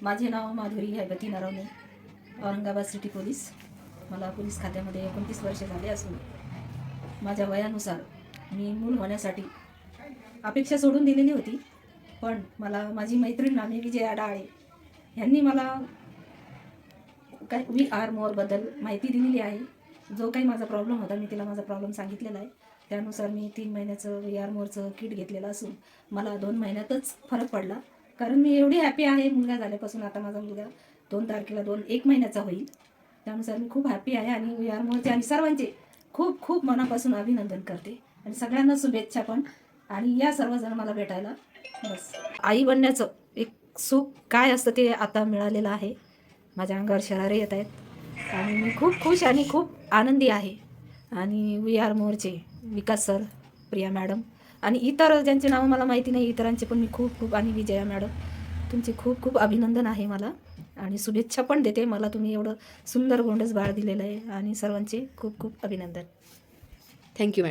माझे नाव Madhuri Haibati Naravane, Aurangabad city police. मला police खात्यामध्ये 29 वर्ष झाले असून माझ्या वयानुसार मी मूल होण्यासाठी अपेक्षा सोडून दिलेली होती. पण मला माझी मैत्रीण नामे विजया डाळे यांनी मला वी आर मोरबद्दल माहिती दिलेली आहे. जो काही माझा प्रॉब्लेम होता मी तिला माझा प्रॉब्लेम सांगितलेला आहे. त्यानुसार मी 3 महिन्याचं वी आर मोरचं किट घेतलेलं असून मला 2 महिन्यातच फरक पडला. कारण मी एवढी हॅपी आहे मुलगा झाल्यापासून. आता माझा मुलगा 2 तारखेला 1 महिन्याचा होईल. त्यानुसार मी खूप हॅपी आहे आणि वी आर मोरचे आणि सर्वांचे खूप खूप मनापासून अभिनंदन करते आणि सगळ्यांना शुभेच्छा पण. आणि या सर्वजण मला भेटायला बस. आई बनण्याचं एक सुख काय असतं ते आता मिळालेलं आहे. माझ्या अंगावर शरारे येत आहेत आणि मी खूप खुश आणि खूप आनंदी आहे. आणि वी आर मोरचे विकास सर, प्रिया मॅडम आणि इतर ज्यांचे नाव मला माहिती नाही इतरांचे पण मी खूप खूप आणि विजया मॅडम तुमचे खूप खूप अभिनंदन आहे मला आणि शुभेच्छा पण देते. मला तुम्ही एवढं सुंदर गोंडस बाळ दिलेलं आहे आणि सर्वांचे खूप खूप अभिनंदन. Thank you madam.